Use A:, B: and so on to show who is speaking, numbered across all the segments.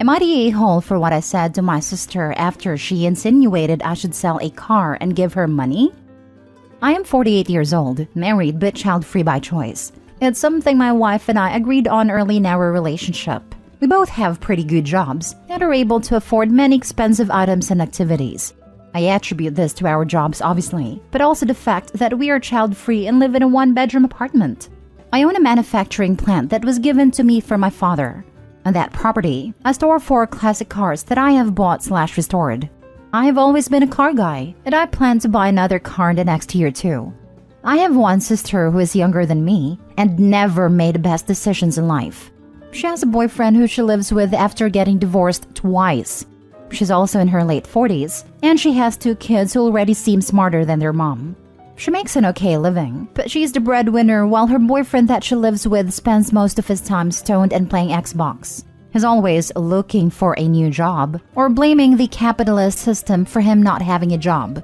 A: Am I the a-hole for what I said to my sister after she insinuated I should sell a car and give her money? I am 48 years old, married but child-free by choice. It's something my wife and I agreed on early in our relationship. We both have pretty good jobs and are able to afford many expensive items and activities. I attribute this to our jobs, obviously, but also the fact that we are child-free and live in a one-bedroom apartment. I own a manufacturing plant that was given to me from my father. On that property, I store 4 classic cars that I have bought/restored. I have always been a car guy, and I plan to buy another car in the next year too. I have one sister who is younger than me and never made the best decisions in life. She has a boyfriend who she lives with after getting divorced twice. She's also in her late 40s, and she has 2 kids who already seem smarter than their mom. She makes an okay living, but she's the breadwinner while her boyfriend that she lives with spends most of his time stoned and playing Xbox. He's always looking for a new job or blaming the capitalist system for him not having a job.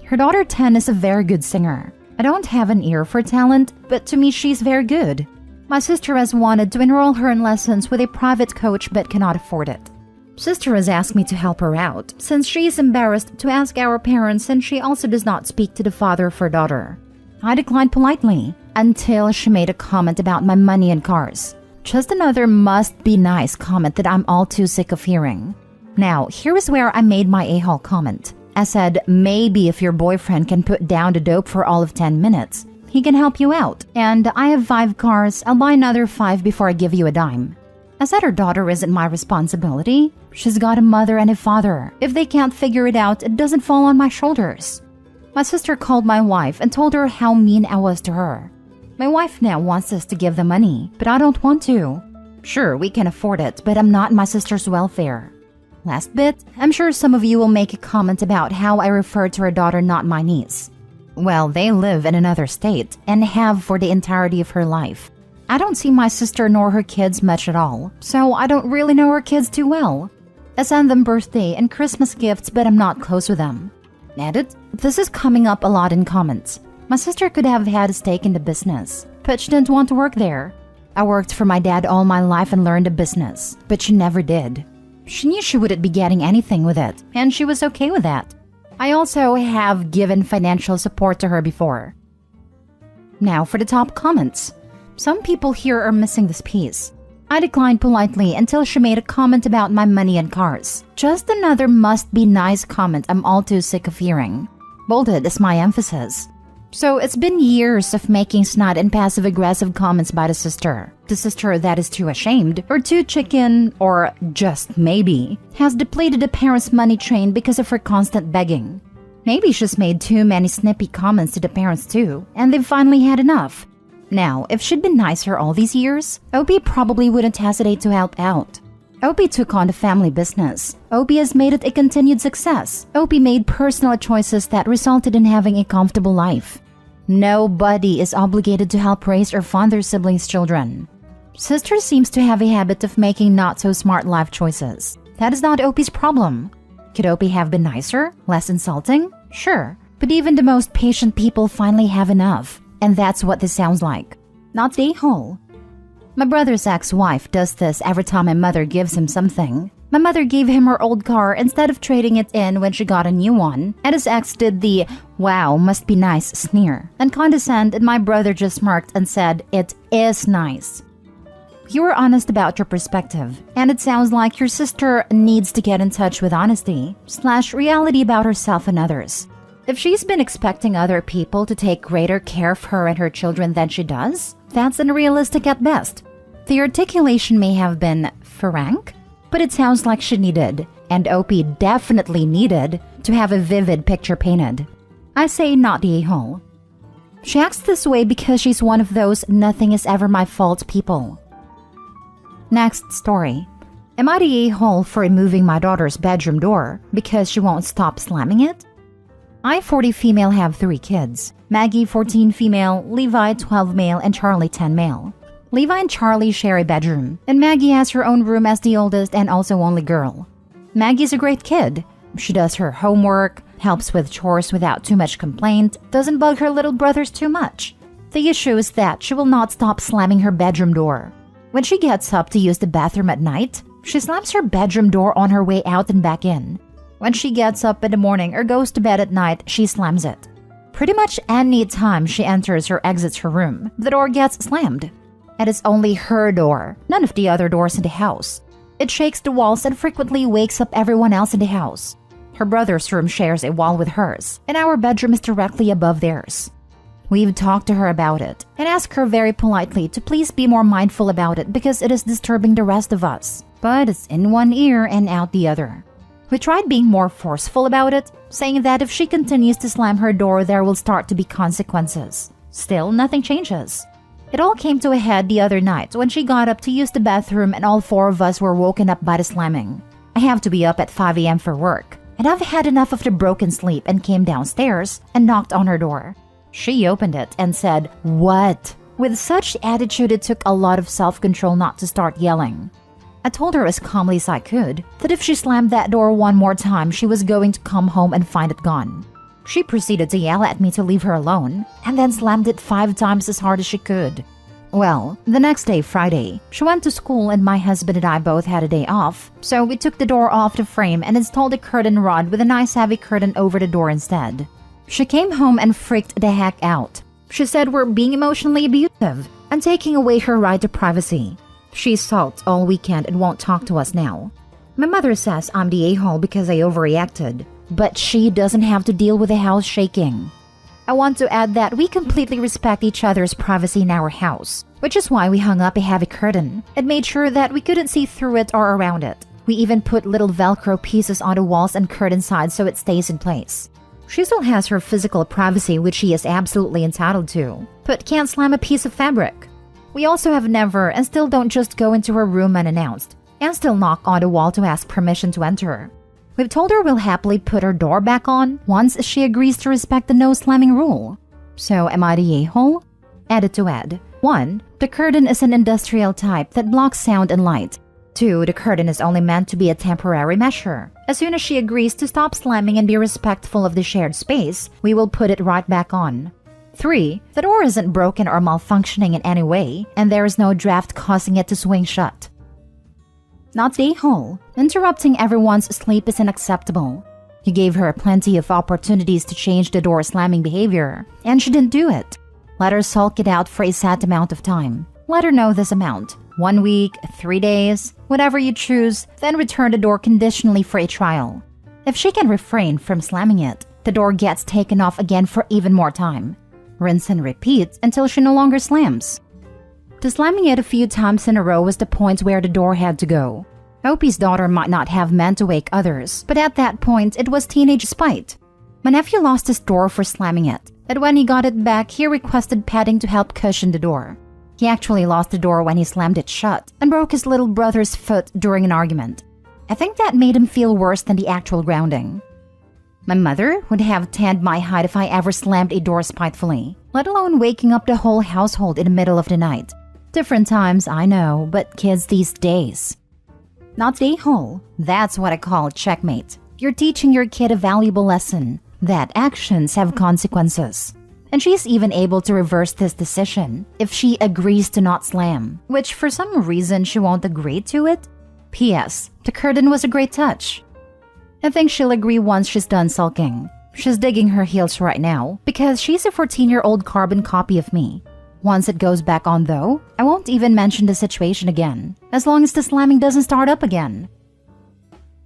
A: Her daughter 10 is a very good singer. I don't have an ear for talent, but to me she's very good. My sister has wanted to enroll her in lessons with a private coach but cannot afford it. Sister has asked me to help her out since she is embarrassed to ask our parents and she also does not speak to the father of her daughter. I declined politely until she made a comment about my money and cars. Just another must-be-nice comment that I'm all too sick of hearing. Now, here is where I made my a-hole comment. I said, maybe if your boyfriend can put down the dope for all of 10 minutes, he can help you out. And I have 5 cars, I'll buy another 5 before I give you a dime. I said her daughter isn't my responsibility. She's got a mother and a father. If they can't figure it out, it doesn't fall on my shoulders. My sister called my wife and told her how mean I was to her. My wife now wants us to give the money, but I don't want to. Sure, we can afford it, but I'm not my sister's welfare. Last bit, I'm sure some of you will make a comment about how I refer to her daughter, not my niece. Well, they live in another state and have for the entirety of her life. I don't see my sister nor her kids much at all, so I don't really know her kids too well. I send them birthday and Christmas gifts, but I'm not close with them. Edit, this is coming up a lot in comments. My sister could have had a stake in the business, but she didn't want to work there. I worked for my dad all my life and learned a business, but she never did. She knew she wouldn't be getting anything with it, and she was okay with that. I also have given financial support to her before. Now for the top comments. Some people here are missing this piece. I declined politely until she made a comment about my money and cars. Just another must-be-nice comment I'm all too sick of hearing. Bolded is my emphasis. So it's been years of making snide and passive-aggressive comments by the sister. The sister that is too ashamed, or too chicken, or just maybe, has depleted the parents' money train because of her constant begging. Maybe she's made too many snippy comments to the parents too, and they've finally had enough. Now, if she'd been nicer all these years, Opie probably wouldn't hesitate to help out. Opie took on the family business. Opie has made it a continued success. Opie made personal choices that resulted in having a comfortable life. Nobody is obligated to help raise or fund their siblings' children. Sister seems to have a habit of making not-so-smart life choices. That is not Opie's problem. Could Opie have been nicer? Less insulting? Sure. But even the most patient people finally have enough. And that's what this sounds like. Not the a-hole. My brother's ex-wife does this every time my mother gives him something. My mother gave him her old car instead of trading it in when she got a new one, and his ex did the "wow, must be nice" sneer and condescend, and my brother just smirked and said, "It is nice." You were honest about your perspective, and it sounds like your sister needs to get in touch with honesty/reality about herself and others. If she's been expecting other people to take greater care of her and her children than she does, that's unrealistic at best. The articulation may have been frank, but it sounds like she needed, and Opie definitely needed, to have a vivid picture painted. I say not the a-hole. She acts this way because she's one of those nothing is ever my fault people. Next story. Am I the a-hole for removing my daughter's bedroom door because she won't stop slamming it? I, 40 female, have 3 kids. Maggie, 14 female, Levi, 12 male, and Charlie, 10 male. Levi and Charlie share a bedroom, and Maggie has her own room as the oldest and also only girl. Maggie's a great kid. She does her homework, helps with chores without too much complaint, doesn't bug her little brothers too much. The issue is that she will not stop slamming her bedroom door. When she gets up to use the bathroom at night, She slams her bedroom door on her way out and back in. When she gets up in the morning or goes to bed at night, she slams it. Pretty much any time she enters or exits her room, the door gets slammed. And it's only her door, none of the other doors in the house. It shakes the walls and frequently wakes up everyone else in the house. Her brother's room shares a wall with hers, and our bedroom is directly above theirs. We've talked to her about it and asked her very politely to please be more mindful about it because it is disturbing the rest of us. But it's in one ear and out the other. We tried being more forceful about it, saying that if she continues to slam her door, there will start to be consequences. Still, nothing changes. It all came to a head the other night when she got up to use the bathroom and all four of us were woken up by the slamming. I have to be up at 5 a.m. for work, and I've had enough of the broken sleep and came downstairs and knocked on her door. She opened it and said, "What?" With such attitude it took a lot of self-control not to start yelling. I told her as calmly as I could that if she slammed that door one more time, she was going to come home and find it gone. She proceeded to yell at me to leave her alone, and then slammed it 5 times as hard as she could. Well, the next day, Friday, she went to school and my husband and I both had a day off, so we took the door off the frame and installed a curtain rod with a nice heavy curtain over the door instead. She came home and freaked the heck out. She said we're being emotionally abusive and taking away her right to privacy. She sulked all weekend and won't talk to us now. My mother says I'm the a-hole because I overreacted, but she doesn't have to deal with the house shaking. I want to add that we completely respect each other's privacy in our house, which is why we hung up a heavy curtain and made sure that we couldn't see through it or around it. We even put little Velcro pieces on the walls and curtain sides so it stays in place. She still has her physical privacy, which she is absolutely entitled to, but can't slam a piece of fabric. We also have never and still don't just go into her room unannounced, and still knock on the wall to ask permission to enter. We've told her we'll happily put her door back on once she agrees to respect the no slamming rule. So am I the a-hole? Added to add. 1. The curtain is an industrial type that blocks sound and light. 2. The curtain is only meant to be a temporary measure. As soon as she agrees to stop slamming and be respectful of the shared space, we will put it right back on. 3. The door isn't broken or malfunctioning in any way, and there is no draft causing it to swing shut. Not the a-hole. Interrupting everyone's sleep is unacceptable. You gave her plenty of opportunities to change the door slamming behavior, and she didn't do it. Let her sulk it out for a set amount of time. Let her know this amount. 1 week, 3 days, whatever you choose, then return the door conditionally for a trial. If she can refrain from slamming it, the door gets taken off again for even more time. Rinse and repeat until she no longer slams. The slamming it a few times in a row was the point where the door had to go. Opie's daughter might not have meant to wake others, but at that point it was teenage spite. My nephew lost his door for slamming it, and when he got it back, he requested padding to help cushion the door. He actually lost the door when he slammed it shut and broke his little brother's foot during an argument. I think that made him feel worse than the actual grounding. My mother would have tanned my hide if I ever slammed a door spitefully, let alone waking up the whole household in the middle of the night. Different times, I know, but kids these days. Not the a-hole. That's what I call checkmate. You're teaching your kid a valuable lesson, that actions have consequences. And she's even able to reverse this decision if she agrees to not slam, which for some reason she won't agree to it. P.S. The curtain was a great touch. I think she'll agree once she's done sulking. She's digging her heels right now because she's a 14-year-old carbon copy of me. Once it goes back on though, I won't even mention the situation again, as long as the slamming doesn't start up again.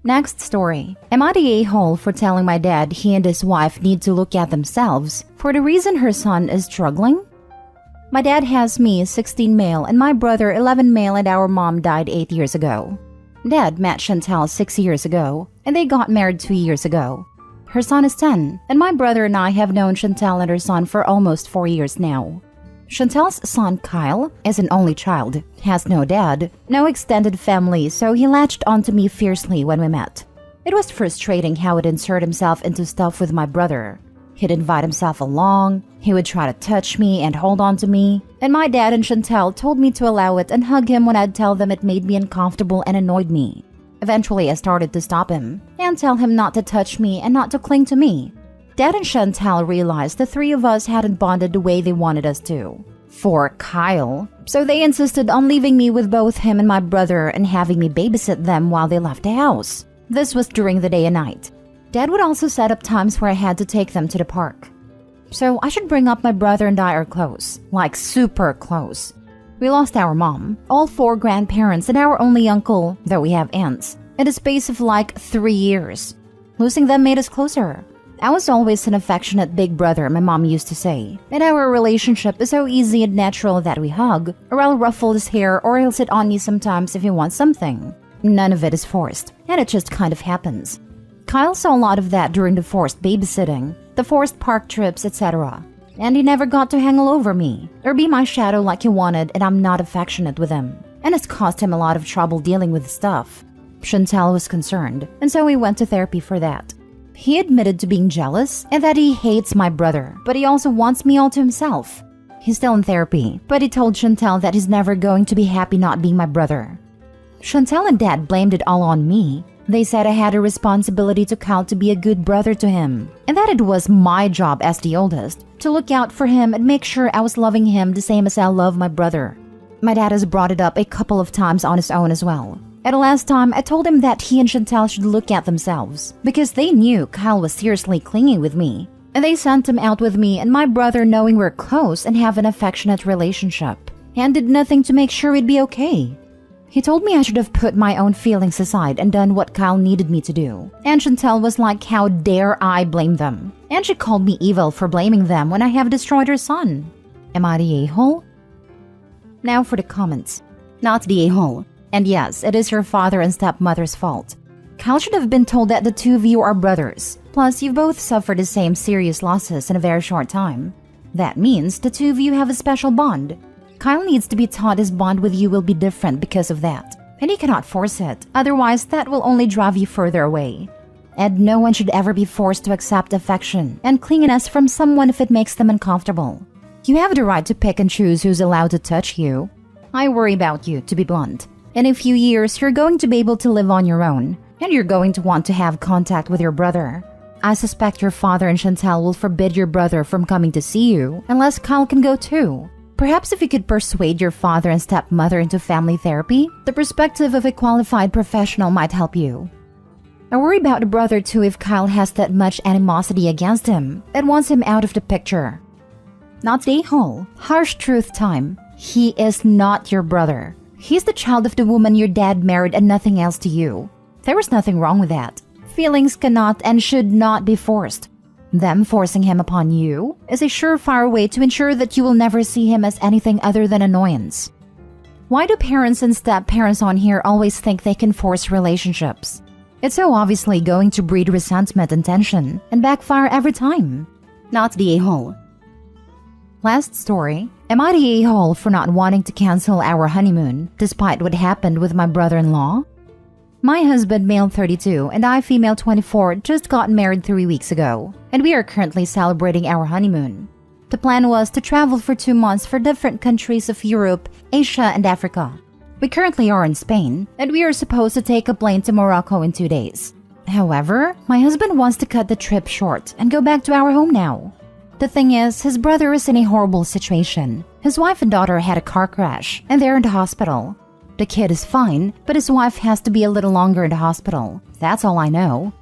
A: Next story. Am I the a-hole for telling my dad he and his wife need to look at themselves for the reason her son is struggling? My dad has me, 16 male, and my brother, 11 male, and our mom died 8 years ago. Dad met Chantal 6 years ago, and they got married 2 years ago. Her son is 10, and my brother and I have known Chantal and her son for almost 4 years now. Chantal's son, Kyle, is an only child, has no dad, no extended family, so he latched onto me fiercely when we met. It was frustrating how he'd insert himself into stuff with my brother. He'd invite himself along, he would try to touch me and hold on to me, and my dad and Chantal told me to allow it and hug him when I'd tell them it made me uncomfortable and annoyed me. Eventually, I started to stop him and tell him not to touch me and not to cling to me. Dad and Chantal realized the three of us hadn't bonded the way they wanted us to. for Kyle. So they insisted on leaving me with both him and my brother and having me babysit them while they left the house. This was during the day and night. Dad would also set up times where I had to take them to the park. So I should bring up my brother and I are close, like super close. We lost our mom, all 4 grandparents, and our only uncle, though we have aunts, in a space of like 3 years. Losing them made us closer. I was always an affectionate big brother, my mom used to say, and our relationship is so easy and natural that we hug, or I'll ruffle his hair, or he'll sit on me sometimes if he wants something. None of it is forced, and it just kind of happens. Kyle saw a lot of that during the forced babysitting, the forced park trips, etc. And he never got to hang all over me, or be my shadow like he wanted, and I'm not affectionate with him. And it's caused him a lot of trouble dealing with stuff. Chantel was concerned, and so we went to therapy for that. He admitted to being jealous and that he hates my brother, but he also wants me all to himself. He's still in therapy, but he told Chantel that he's never going to be happy not being my brother. Chantel and Dad blamed it all on me. They said I had a responsibility to Kyle to be a good brother to him, and that it was my job as the oldest to look out for him and make sure I was loving him the same as I love my brother. My dad has brought it up a couple of times on his own as well. At the last time, I told him that he and Chantel should look at themselves because they knew Kyle was seriously clinging with me, and they sent him out with me and my brother knowing we're close and have an affectionate relationship, and did nothing to make sure we'd be okay. He told me I should have put my own feelings aside and done what Kyle needed me to do. And Chantel was like, how dare I blame them? And she called me evil for blaming them when I have destroyed her son. Am I the a-hole? Now for the comments. Not the a-hole. And yes, it is your father and stepmother's fault. Kyle should have been told that the two of you are brothers. Plus, you've both suffered the same serious losses in a very short time. That means the two of you have a special bond. Kyle needs to be taught his bond with you will be different because of that, and he cannot force it, otherwise that will only drive you further away. And no one should ever be forced to accept affection and clinginess from someone if it makes them uncomfortable. You have the right to pick and choose who's allowed to touch you. I worry about you, to be blunt. In a few years, you're going to be able to live on your own, and you're going to want to have contact with your brother. I suspect your father and Chantel will forbid your brother from coming to see you unless Kyle can go too. Perhaps if you could persuade your father and stepmother into family therapy, the perspective of a qualified professional might help you. I worry about the brother too if Kyle has that much animosity against him and wants him out of the picture. Not the a-hole. Harsh truth time. He is not your brother. He's the child of the woman your dad married and nothing else to you. There is nothing wrong with that. Feelings cannot and should not be forced. Them forcing him upon you is a surefire way to ensure that you will never see him as anything other than annoyance. Why do parents and step-parents on here always think they can force relationships? It's so obviously going to breed resentment and tension and backfire every time. Not the a-hole. Last story. Am I the a-hole for not wanting to cancel our honeymoon despite what happened with my brother-in-law? My husband, male 32, and I, female 24, just got married 3 weeks ago, and we are currently celebrating our honeymoon. The plan was to travel for 2 months for different countries of Europe, Asia, and Africa. We currently are in Spain, and we are supposed to take a plane to Morocco in 2 days. However, my husband wants to cut the trip short and go back to our home now. The thing is, his brother is in a horrible situation. His wife and daughter had a car crash, and they're in the hospital. The kid is fine, but his wife has to be a little longer in the hospital. That's all I know.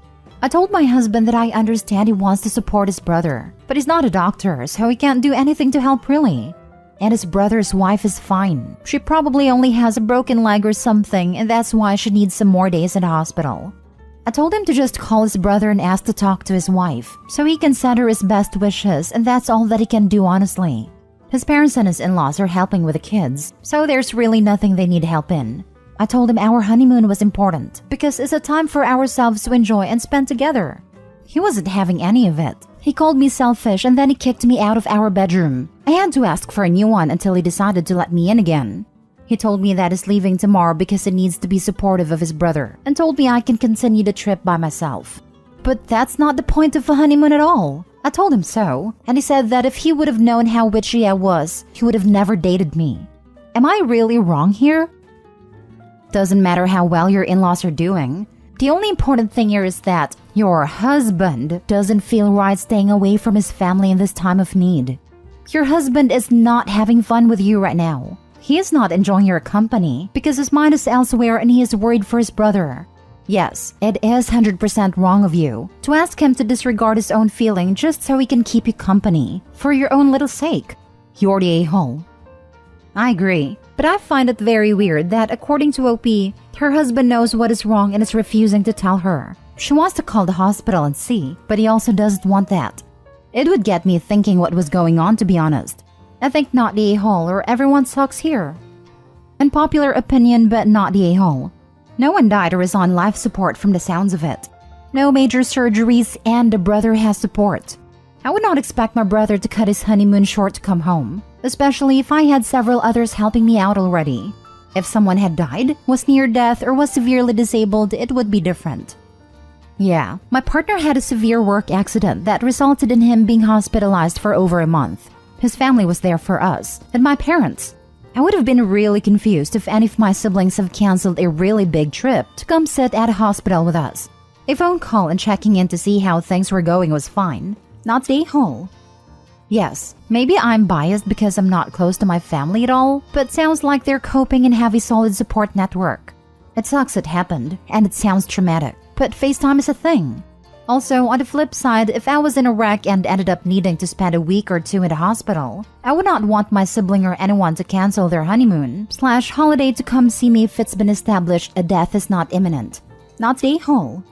A: I told my husband that I understand he wants to support his brother, but he's not a doctor, so he can't do anything to help really. And his brother's wife is fine. She probably only has a broken leg or something, and that's why she needs some more days in the hospital. I told him to just call his brother and ask to talk to his wife, so he can send her his best wishes, and that's all that he can do honestly. His parents and his in-laws are helping with the kids, so there's really nothing they need help in. I told him our honeymoon was important because it's a time for ourselves to enjoy and spend together. He wasn't having any of it. He called me selfish and then he kicked me out of our bedroom. I had to ask for a new one until he decided to let me in again. He told me that he's leaving tomorrow because he needs to be supportive of his brother and told me I can continue the trip by myself. But that's not the point of a honeymoon at all. I told him so, and he said that if he would have known how witchy I was, he would have never dated me. Am I really wrong here? Doesn't matter how well your in-laws are doing. The only important thing here is that your husband doesn't feel right staying away from his family in this time of need. Your husband is not having fun with you right now. He is not enjoying your company because his mind is elsewhere and he is worried for his brother. Yes, it is 100% wrong of you to ask him to disregard his own feeling just so he can keep you company for your own little sake. You're the a-hole. I agree, but I find it very weird that according to OP, her husband knows what is wrong and is refusing to tell her. She wants to call the hospital and see, but he also doesn't want that. It would get me thinking what was going on, to be honest. I think not the a-hole or everyone sucks here. Unpopular opinion, but not the a-hole. No one died or is on life support from the sounds of it. No major surgeries and the brother has support. I would not expect my brother to cut his honeymoon short to come home, especially if I had several others helping me out already. If someone had died, was near death, or was severely disabled, it would be different. Yeah, my partner had a severe work accident that resulted in him being hospitalized for over a month. His family was there for us, and my parents. I would have been really confused if any of my siblings have canceled a really big trip to come sit at a hospital with us. A phone call and checking in to see how things were going was fine, not the a-hole. Yes, maybe I'm biased because I'm not close to my family at all, but sounds like they're coping and have a solid support network. It sucks it happened, and it sounds traumatic, but FaceTime is a thing. Also, on the flip side, if I was in a wreck and ended up needing to spend a week or two in the hospital, I would not want my sibling or anyone to cancel their honeymoon/holiday to come see me if it's been established a death is not imminent. Not the a-hole.